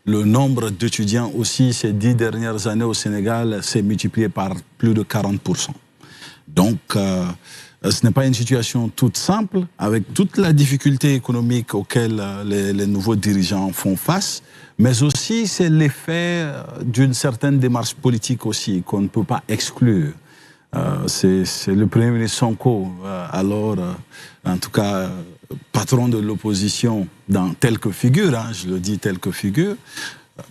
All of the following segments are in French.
le nombre d'étudiants aussi ces 10 dernières années au Sénégal s'est multiplié par plus de 40%. Donc, ce n'est pas une situation toute simple, avec toute la difficulté économique auxquelles les nouveaux dirigeants font face, mais aussi c'est l'effet d'une certaine démarche politique aussi qu'on ne peut pas exclure. C'est le Premier ministre Sonko, alors, en tout cas, patron de l'opposition dans tel que figure, hein, je le dis tel que figure,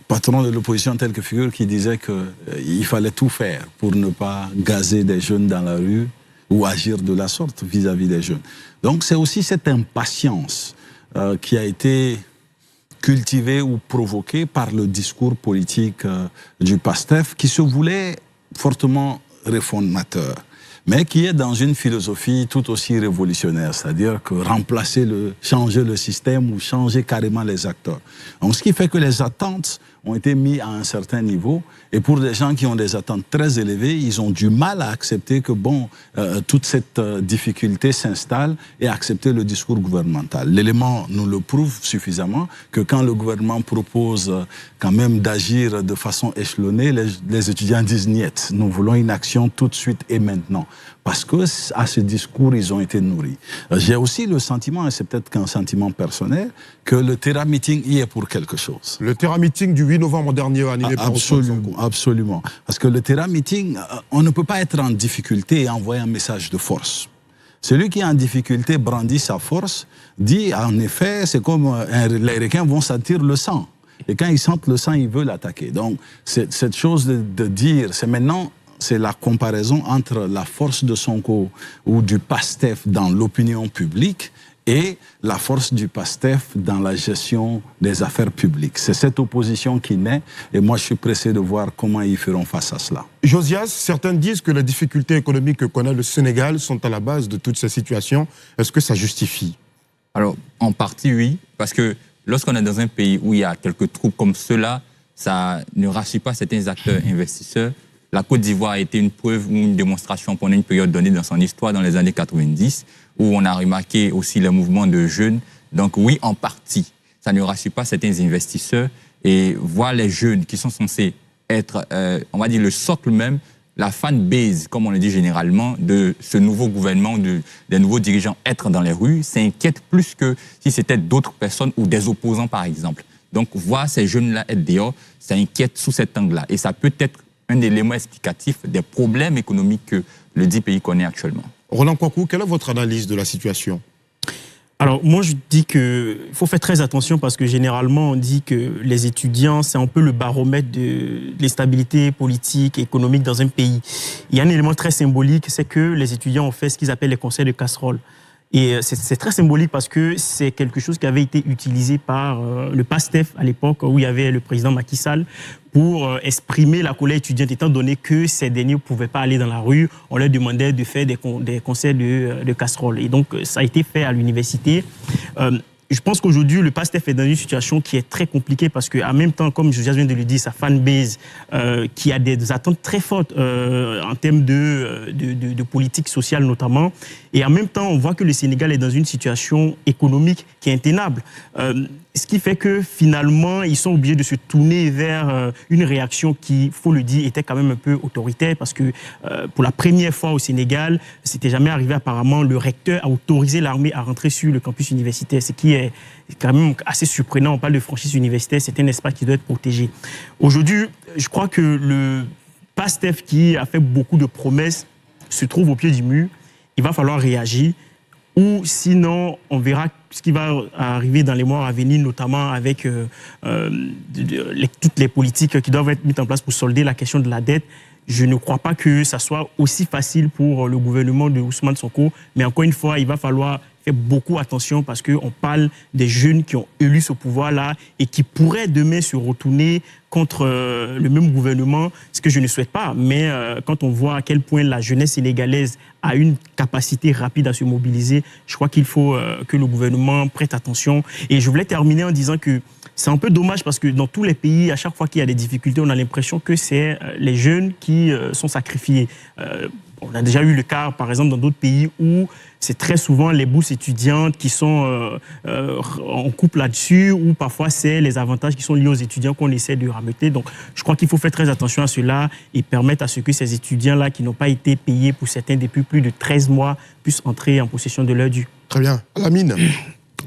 patron de l'opposition tel que figure, qui disait qu'il fallait tout faire pour ne pas gazer des jeunes dans la rue ou agir de la sorte vis-à-vis des jeunes. Donc c'est aussi cette impatience qui a été cultivée ou provoquée par le discours politique du PASTEF, qui se voulait fortement réformateur, mais qui est dans une philosophie tout aussi révolutionnaire, c'est-à-dire que changer le système ou changer carrément les acteurs. Donc, ce qui fait que les attentes ont été mises à un certain niveau, et pour des gens qui ont des attentes très élevées, ils ont du mal à accepter que, toute cette difficulté s'installe et accepter le discours gouvernemental. L'élément nous le prouve suffisamment que quand le gouvernement propose quand même d'agir de façon échelonnée, les étudiants disent « niet ». Nous voulons une action tout de suite et maintenant. Parce que à ce discours, ils ont été nourris. J'ai aussi le sentiment, et c'est peut-être qu'un sentiment personnel, que le Terra Meeting y est pour quelque chose. Le Terra Meeting du 8 novembre dernier animé par Absolument, absolument. Parce que le Terra Meeting, on ne peut pas être en difficulté et envoyer un message de force. Celui qui est en difficulté brandit sa force, dit en effet, c'est comme les requins vont sentir le sang. Et quand ils sentent le sang, ils veulent attaquer. Donc, cette chose de dire, c'est maintenant... C'est la comparaison entre la force de Sonko ou du PASTEF dans l'opinion publique et la force du PASTEF dans la gestion des affaires publiques. C'est cette opposition qui naît et moi je suis pressé de voir comment ils feront face à cela. Josias, certains disent que les difficultés économiques que connaît le Sénégal sont à la base de toutes ces situations. Est-ce que ça justifie? Alors, en partie oui, parce que lorsqu'on est dans un pays où il y a quelques troubles comme ceux-là, ça ne rassure pas certains acteurs investisseurs. La Côte d'Ivoire a été une preuve ou une démonstration pendant une période donnée dans son histoire, dans les années 90, où on a remarqué aussi les mouvements de jeunes. Donc oui, en partie, ça ne rassure pas certains investisseurs. Et voir les jeunes qui sont censés être, on va dire, le socle même, la fan base, comme on le dit généralement, de ce nouveau gouvernement, des nouveaux dirigeants être dans les rues, ça inquiète plus que si c'était d'autres personnes ou des opposants, par exemple. Donc voir ces jeunes-là être dehors, ça inquiète sous cet angle-là. Et ça peut être un élément explicatif des problèmes économiques que le dit pays connaît actuellement. Roland Kwaku, quelle est votre analyse de la situation? Alors, moi, je dis qu'il faut faire très attention parce que généralement, on dit que les étudiants, c'est un peu le baromètre de l'instabilité politique et économique dans un pays. Il y a un élément très symbolique, c'est que les étudiants ont fait ce qu'ils appellent les conseils de casserole. Et c'est très symbolique parce que c'est quelque chose qui avait été utilisé par le PASTEF à l'époque où il y avait le président Macky Sall pour exprimer la colère étudiante, étant donné que ces derniers ne pouvaient pas aller dans la rue. On leur demandait de faire des conseils de casserole. Et donc, ça a été fait à l'université. Je pense qu'aujourd'hui, le PASTEF est dans une situation qui est très compliquée parce qu'en même temps, comme je viens de le dire, sa fanbase qui a des attentes très fortes en termes de politique sociale notamment. Et en même temps, on voit que le Sénégal est dans une situation économique qui est intenable. Ce qui fait que finalement, ils sont obligés de se tourner vers une réaction qui, il faut le dire, était quand même un peu autoritaire parce que pour la première fois au Sénégal, c'était jamais arrivé apparemment, le recteur a autorisé l'armée à rentrer sur le campus universitaire, ce qui est quand même assez surprenant. On parle de franchise universitaire, c'est un espace qui doit être protégé. Aujourd'hui, je crois que le PASTEF qui a fait beaucoup de promesses se trouve au pied du mur. Il va falloir réagir. Ou sinon, on verra ce qui va arriver dans les mois à venir, notamment avec toutes les politiques qui doivent être mises en place pour solder la question de la dette. Je ne crois pas que ça soit aussi facile pour le gouvernement de Ousmane Sonko, mais encore une fois, il va falloir faire beaucoup attention parce qu'on parle des jeunes qui ont élu ce pouvoir-là et qui pourraient demain se retourner contre le même gouvernement, ce que je ne souhaite pas. Mais quand on voit à quel point la jeunesse sénégalaise a une capacité rapide à se mobiliser, je crois qu'il faut que le gouvernement prête attention. Et je voulais terminer en disant que c'est un peu dommage parce que dans tous les pays, à chaque fois qu'il y a des difficultés, on a l'impression que c'est les jeunes qui sont sacrifiés. On a déjà eu le cas, par exemple, dans d'autres pays où c'est très souvent les bourses étudiantes qui sont en couple là-dessus, ou parfois c'est les avantages qui sont liés aux étudiants qu'on essaie de rameuter. Donc, je crois qu'il faut faire très attention à cela et permettre à ce que ces étudiants-là, qui n'ont pas été payés pour certains depuis plus de 13 mois, puissent entrer en possession de leur dû. Très bien. Lamine.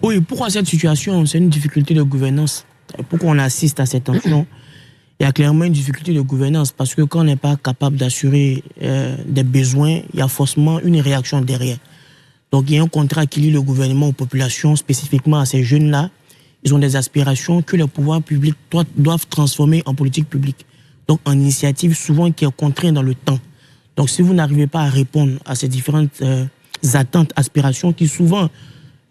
Oui, pourquoi cette situation? C'est une difficulté de gouvernance. Pourquoi on assiste à cette tension? Il y a clairement une difficulté de gouvernance parce que quand on n'est pas capable d'assurer des besoins, il y a forcément une réaction derrière. Donc il y a un contrat qui lie le gouvernement aux populations, spécifiquement à ces jeunes-là. Ils ont des aspirations que les pouvoirs publics doivent transformer en politique publique. Donc en initiative souvent qui est contrainte dans le temps. Donc si vous n'arrivez pas à répondre à ces différentes attentes, aspirations qui souvent,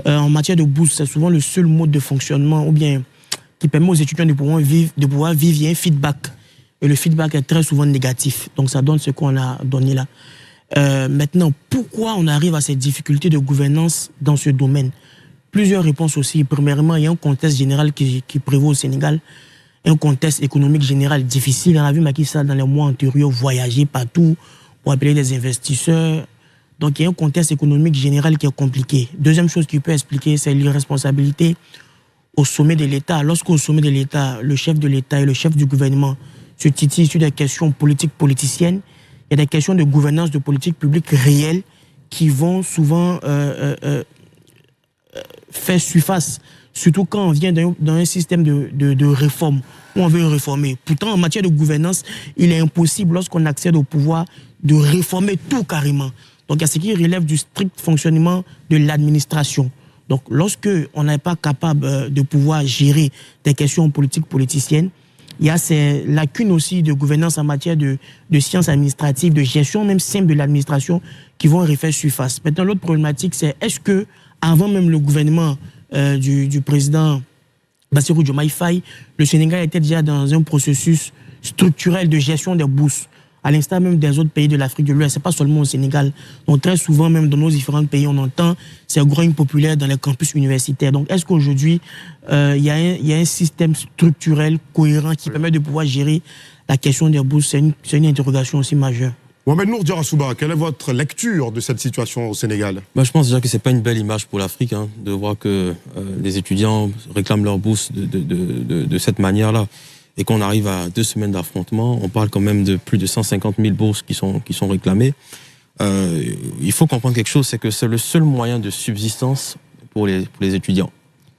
en matière de bourse, c'est souvent le seul mode de fonctionnement ou bien qui permet aux étudiants de pouvoir vivre, il y a un feedback. Et le feedback est très souvent négatif. Donc ça donne ce qu'on a donné là. Maintenant, pourquoi on arrive à ces difficultés de gouvernance dans ce domaine? Plusieurs réponses aussi. Premièrement, il y a un contexte général qui prévaut au Sénégal. Un contexte économique général difficile. On a vu Macky Sall dans les mois antérieurs voyager partout pour appeler des investisseurs. Donc il y a un contexte économique général qui est compliqué. Deuxième chose qui peut expliquer, c'est l'irresponsabilité au sommet de l'État. Lorsqu'au sommet de l'État, le chef de l'État et le chef du gouvernement se titillent sur des questions politiques politiciennes, il y a des questions de gouvernance de politique publique réelles qui vont souvent faire surface, surtout quand on vient dans un système de réforme, où on veut réformer. Pourtant, en matière de gouvernance, il est impossible, lorsqu'on accède au pouvoir, de réformer tout carrément. Donc, il y a ce qui relève du strict fonctionnement de l'administration. Donc, lorsque on n'est pas capable de pouvoir gérer des questions politiques politiciennes, il y a ces lacunes aussi de gouvernance en matière de sciences administratives, de gestion même simple de l'administration qui vont refaire surface. Maintenant, l'autre problématique, c'est est-ce que, avant même le gouvernement du président Bassirou Diomaye Faye, le Sénégal était déjà dans un processus structurel de gestion des bourses, à l'instar même des autres pays de l'Afrique de l'Ouest, c'est pas seulement au Sénégal. Donc très souvent, même dans nos différents pays, on entend ces grogne populaires dans les campus universitaires. Donc est-ce qu'aujourd'hui, il y a un système structurel cohérent qui permet de pouvoir gérer la question des bourses? C'est une interrogation aussi majeure. Mohamed Nour Diarra-Souba, quelle est votre lecture de cette situation au Sénégal? Je pense déjà que ce n'est pas une belle image pour l'Afrique, de voir que les étudiants réclament leur bourse de cette manière-là. Et qu'on arrive à 2 semaines d'affrontement, on parle quand même de plus de 150 000 bourses qui sont réclamées. Il faut comprendre quelque chose, c'est que c'est le seul moyen de subsistance pour les étudiants.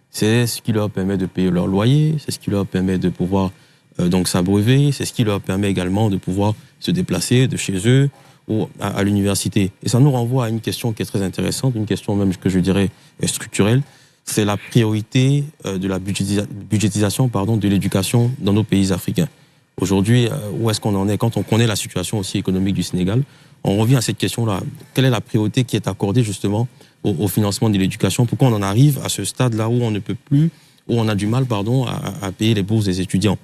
C'est ce qui leur permet de payer leur loyer, c'est ce qui leur permet de pouvoir donc s'abreuver, c'est ce qui leur permet également de pouvoir se déplacer de chez eux ou à l'université. Et ça nous renvoie à une question qui est très intéressante, une question même que je dirais structurelle. C'est la priorité de la budgétisation de l'éducation dans nos pays africains. Aujourd'hui, où est-ce qu'on en est? Quand on connaît la situation aussi économique du Sénégal, on revient à cette question-là. Quelle est la priorité qui est accordée justement au financement de l'éducation? Pourquoi on en arrive à ce stade-là où on ne peut plus, où on a du mal à payer les bourses des étudiants?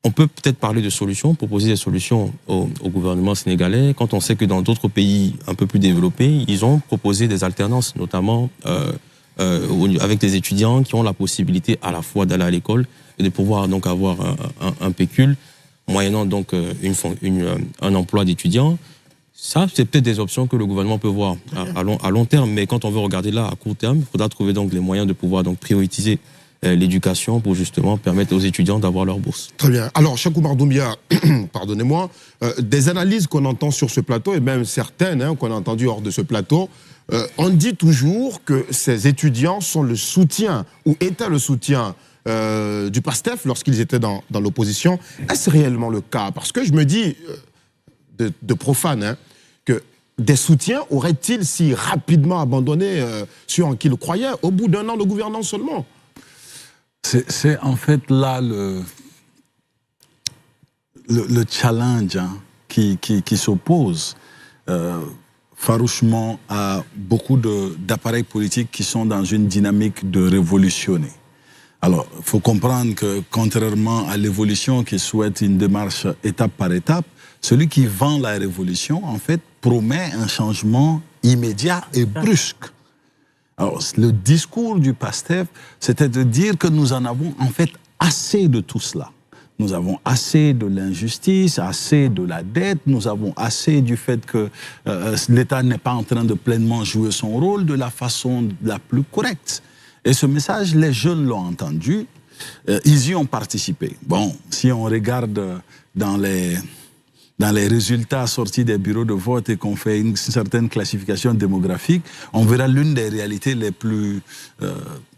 On peut peut-être parler de solutions, proposer des solutions au gouvernement sénégalais, quand on sait que dans d'autres pays un peu plus développés, ils ont proposé des alternances, notamment avec des étudiants qui ont la possibilité à la fois d'aller à l'école et de pouvoir donc avoir un pécule, moyennant donc un emploi d'étudiant. Ça, c'est peut-être des options que le gouvernement peut voir à long terme, mais quand on veut regarder là à court terme, il faudra trouver donc les moyens de pouvoir donc prioriser l'éducation pour justement permettre aux étudiants d'avoir leur bourse. Très bien. Alors, Cheikh Oumar Doumbia, pardonnez-moi, des analyses qu'on entend sur ce plateau, et même certaines qu'on a entendues hors de ce plateau, on dit toujours que ces étudiants sont le soutien, ou étaient le soutien du PASTEF lorsqu'ils étaient dans l'opposition. Est-ce réellement le cas? Parce que je me dis, de profane, que des soutiens auraient-ils si rapidement abandonné ceux en qui ils croyaient au bout d'1 an de gouvernance seulement? C'est en fait là le challenge qui s'oppose farouchement à beaucoup d'appareils politiques qui sont dans une dynamique de révolutionner. Alors, il faut comprendre que contrairement à l'évolution qui souhaite une démarche étape par étape, celui qui vend la révolution, en fait, promet un changement immédiat et brusque. Alors, le discours du PASTEF, c'était de dire que nous en avons en fait assez de tout cela. Nous avons assez de l'injustice, assez de la dette, nous avons assez du fait que l'État n'est pas en train de pleinement jouer son rôle de la façon la plus correcte. Et ce message, les jeunes l'ont entendu, ils y ont participé. Bon, si on regarde dans les résultats sortis des bureaux de vote et qu'on fait une certaine classification démographique, on verra l'une des réalités les plus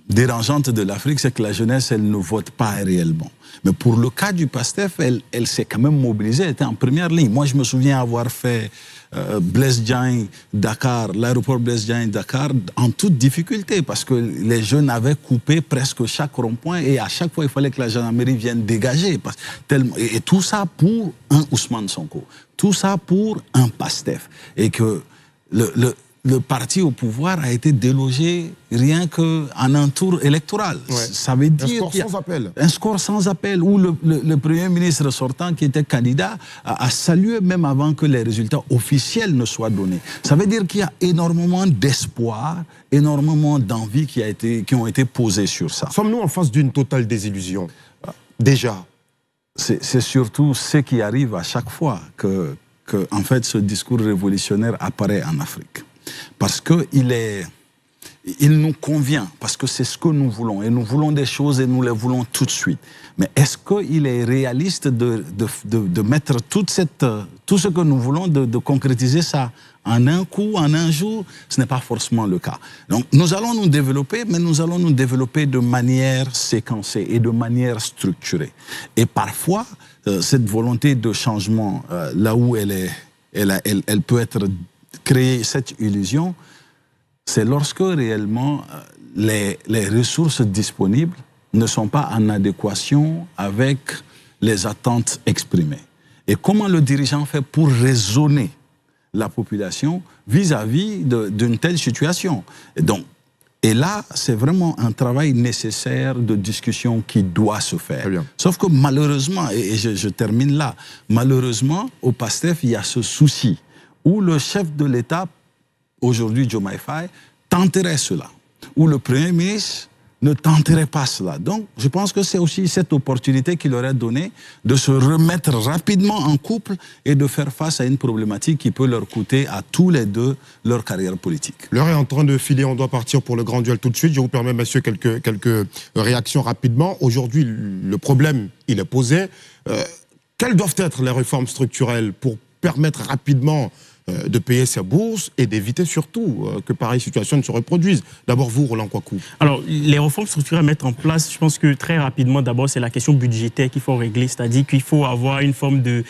dérangeantes de l'Afrique, c'est que la jeunesse, elle ne vote pas réellement. Mais pour le cas du PASTEF, elle s'est quand même mobilisée, elle était en première ligne. Moi, je me souviens avoir fait Blaise Diagne, Dakar, l'aéroport Blaise Diagne, Dakar, en toute difficulté, parce que les jeunes avaient coupé presque chaque rond-point et à chaque fois, il fallait que la gendarmerie vienne dégager. Et tout ça pour un Ousmane Sonko, tout ça pour un PASTEF. Et que le parti au pouvoir a été délogé rien qu'en un tour électoral. Ouais. Ça veut dire un score sans appel. Un score sans appel, où le Premier ministre sortant, qui était candidat, a salué même avant que les résultats officiels ne soient donnés. Ça veut dire qu'il y a énormément d'espoir, énormément d'envie qui ont été posées sur ça. Sommes-nous en face d'une totale désillusion? Déjà. C'est surtout ce qui arrive à chaque fois que en fait, ce discours révolutionnaire apparaît en Afrique. Parce qu'il nous convient, parce que c'est ce que nous voulons. Et nous voulons des choses et nous les voulons tout de suite. Mais est-ce qu'il est réaliste de mettre tout ce que nous voulons, de concrétiser ça en un coup, en un jour? Ce n'est pas forcément le cas. Donc nous allons nous développer, mais nous allons nous développer de manière séquencée et de manière structurée. Et parfois, cette volonté de changement, là où elle peut être créer cette illusion, c'est lorsque réellement les ressources disponibles ne sont pas en adéquation avec les attentes exprimées. Et comment le dirigeant fait pour raisonner la population vis-à-vis d'une telle situation? Et là, c'est vraiment un travail nécessaire de discussion qui doit se faire. Sauf que malheureusement, et je termine là, malheureusement, au PASTEF, il y a ce souci où le chef de l'État, aujourd'hui Diomaye Faye, tenterait cela, où le Premier ministre ne tenterait pas cela. Donc, je pense que c'est aussi cette opportunité qu'il leur a donnée de se remettre rapidement en couple et de faire face à une problématique qui peut leur coûter à tous les deux leur carrière politique. L'heure est en train de filer, on doit partir pour le grand duel tout de suite. Je vous permets, messieurs, quelques réactions rapidement. Aujourd'hui, le problème, il est posé. Quelles doivent être les réformes structurelles pour permettre rapidement de payer sa bourse et d'éviter surtout que pareille situation ne se reproduise? D'abord vous, Roland Kwaku. Alors, les réformes structurelles à mettre en place, je pense que très rapidement, d'abord, c'est la question budgétaire qu'il faut régler, c'est-à-dire qu'il faut avoir une forme de...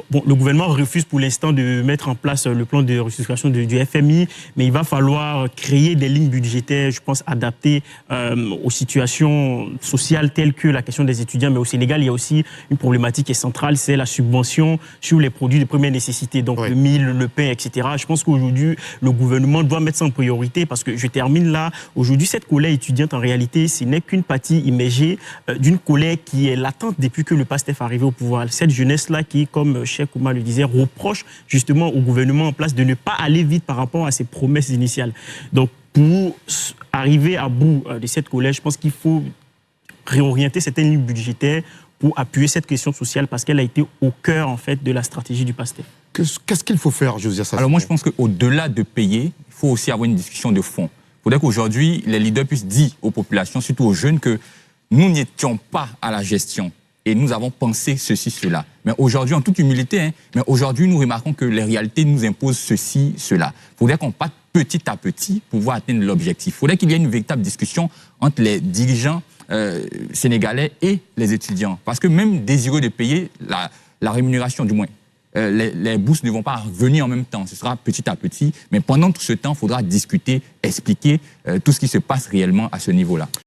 bon, le gouvernement refuse pour l'instant de mettre en place le plan de restructuration du FMI, mais il va falloir créer des lignes budgétaires, je pense, adaptées aux situations sociales telles que la question des étudiants. Mais au Sénégal, il y a aussi une problématique qui est centrale, c'est la subvention sur les produits de première nécessité, donc le mil, le pain, etc. Je pense qu'aujourd'hui, le gouvernement doit mettre ça en priorité parce que, je termine là, aujourd'hui, cette colère étudiante, en réalité, ce n'est qu'une partie immergée d'une colère qui est latente depuis que le PASTEF est arrivé au pouvoir. Cette jeunesse-là qui, comme Cheikh Oumar le disait, reproche justement au gouvernement en place de ne pas aller vite par rapport à ses promesses initiales. Donc, pour arriver à bout de cette colère, je pense qu'il faut réorienter certaines lignes budgétaires pour appuyer cette question sociale parce qu'elle a été au cœur, en fait, de la stratégie du PASTEF. Qu'est-ce qu'il faut faire, Josias Sassoon? Alors moi, je pense qu'au-delà de payer, il faut aussi avoir une discussion de fond. Il faudrait qu'aujourd'hui, les leaders puissent dire aux populations, surtout aux jeunes, que nous n'étions pas à la gestion et nous avons pensé ceci, cela. Mais aujourd'hui, en toute humilité, mais aujourd'hui, nous remarquons que les réalités nous imposent ceci, cela. Il faudrait qu'on parte petit à petit pour pouvoir atteindre l'objectif. Il faudrait qu'il y ait une véritable discussion entre les dirigeants sénégalais et les étudiants. Parce que même désireux de payer la rémunération, du moins, les bourses ne vont pas revenir en même temps. Ce sera petit à petit. Mais pendant tout ce temps, il faudra discuter, expliquer tout ce qui se passe réellement à ce niveau-là.